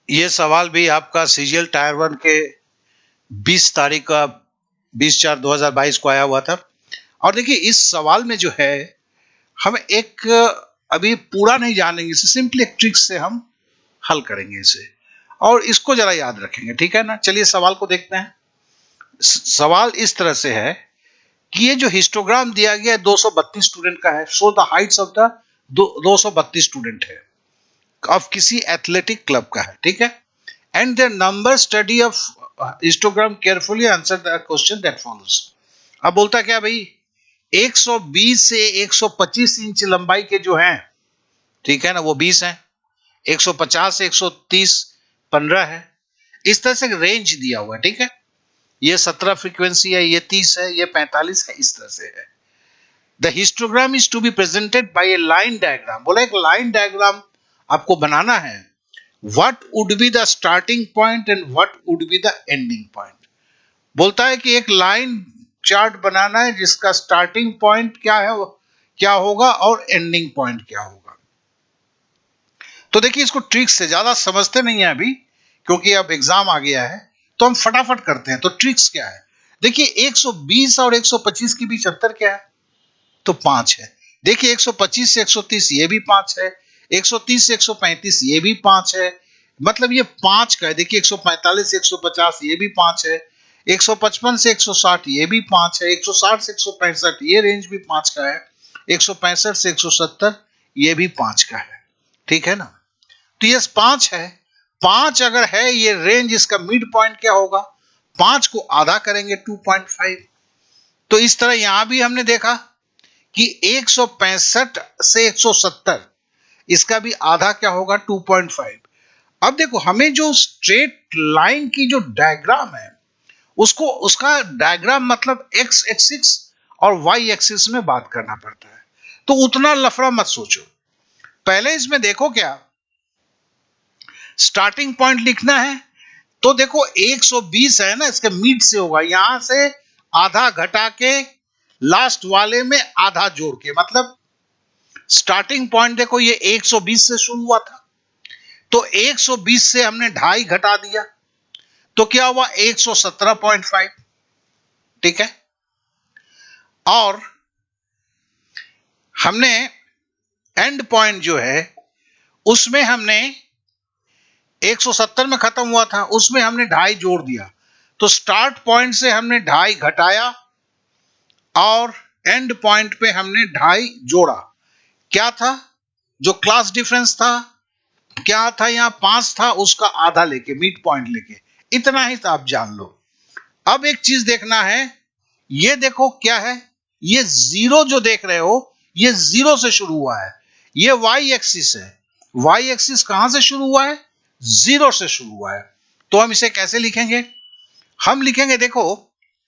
ये सवाल भी आपका सीजीएल टायर 1 के 20 तारीख का 20/4/2022 को आया हुआ था। और देखिए इस सवाल में जो है हम एक अभी पूरा नहीं जानेंगे, इसे सिंपली एक ट्रिक से हम हल करेंगे इसे, और इसको जरा याद रखेंगे, ठीक है ना। चलिए सवाल को देखते हैं। सवाल इस तरह से है कि ये जो हिस्टोग्राम दिया गया है 232 स्टूडेंट का है। Show the heights of the 232 student है, ऑफ किसी एथलेटिक क्लब का है, ठीक है। And their number study of histogram carefully answer the question that follows. अब बोलता क्या भाई, 120 से 125 इंच लंबाई के जो हैं, ठीक है ना, वो 20 हैं। 150 से 130 15 है। इस तरह से रेंज दिया हुआ है, ठीक है। ये 17 फ्रीक्वेंसी है, ये 30 है, ये 45 है, इस तरह से है। The histogram is to be presented by a line diagram. बोला एक लाइन डायग्राम आपको बनाना है। What would be the starting point and what would be the ending point. बोलता है कि एक लाइन चार्ट बनाना है जिसका स्टार्टिंग पॉइंट क्या है, क्या होगा, और एंडिंग पॉइंट क्या होगा। तो देखिए इसको ट्रिक्स से, ज्यादा समझते नहीं है अभी क्योंकि अब एग्जाम आ गया है, तो हम फटाफट करते हैं। तो ट्रिक्स क्या है, देखिए 120 और 125 के बीच अंतर क्या है, तो 5 है। देखिए 125 से 130 ये भी 5 है, 130 से 135 ये भी 5 है, मतलब ये 5 का है। देखिए 145 से 150 ये भी 5 है, 155 से 160 ये भी 5 है, 160 से 165 ये रेंज भी 5 का है, 165 से 170 ये भी 5 का है, ठीक है ना। तो ये 5 है। 5 अगर है ये रेंज, इसका मिड पॉइंट क्या होगा, 5 को आधा करेंगे 2.5। तो इस तरह यहां भी हमने देखा कि 165 से 170 इसका भी आधा क्या होगा 2.5। अब देखो हमें जो स्ट्रेट लाइन की जो डायग्राम है उसको, उसका डायग्राम मतलब एक्स एक्सिस और वाई एक्सिस में बात करना पड़ता है। तो उतना लफड़ा मत सोचो, पहले इसमें देखो क्या स्टार्टिंग पॉइंट लिखना है। तो देखो 120 है ना, इसके मिड से होगा, यहां से आधा घटा के लास्ट वाले में आधा जोड़ के, मतलब स्टार्टिंग पॉइंट देखो ये 120 से शुरू हुआ था, तो 120 से हमने 2.5 घटा दिया, तो क्या हुआ 117.5, ठीक है। और हमने एंड पॉइंट जो है उसमें हमने 170 में खत्म हुआ था, उसमें हमने 2.5 जोड़ दिया, तो स्टार्ट पॉइंट से हमने 2.5 घटाया और एंड पॉइंट पे हमने 2.5 जोड़ा। क्या था जो क्लास डिफरेंस था, क्या था, यहां 5 था, उसका आधा लेके मिड पॉइंट लेके, इतना ही आप जान लो। अब एक चीज देखना है, ये देखो क्या है, ये जीरो जो देख रहे हो ये जीरो से शुरू हुआ है, ये वाई एक्सिस है। वाई एक्सिस कहां से शुरू हुआ है, जीरो से शुरू हुआ है। तो हम इसे कैसे लिखेंगे, हम लिखेंगे देखो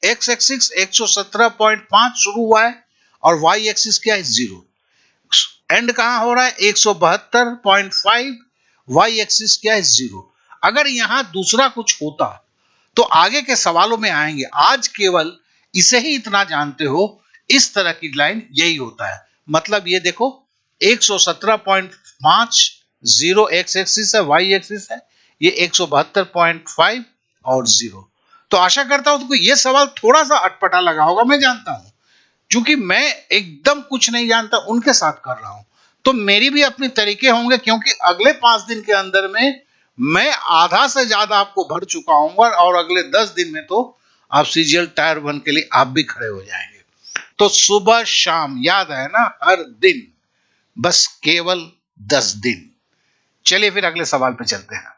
एक्स एक्सिस 117.5 शुरू हुआ है और वाई एक्सिस क्या है, जीरो। एंड कहां हो रहा है 172.5, वाई एक्सिस क्या है, जीरो। अगर यहां दूसरा कुछ होता तो आगे के सवालों में आएंगे, आज केवल इसे ही इतना जानते हो, इस तरह की लाइन यही होता है। मतलब ये देखो 117.5 जीरो एक्स एक्सिस है, वाई एक्सिस है, ये 172.5 और जीरो। तो आशा करता हूं तुमको ये सवाल थोड़ा सा अटपटा लगा होगा, मैं जानता हूं, क्योंकि मैं एकदम कुछ नहीं जानता, उनके साथ कर रहा हूं, तो मेरी भी अपने तरीके होंगे, क्योंकि अगले 5 दिन के अंदर में मैं आधा से ज्यादा आपको भर चुका हूं, और अगले 10 दिन में तो आप सीजीएल टायर 1 के लिए आप भी खड़े हो जाएंगे। तो सुबह शाम याद है ना, हर दिन, बस केवल 10 दिन। चलिए फिर अगले सवाल पे चलते हैं।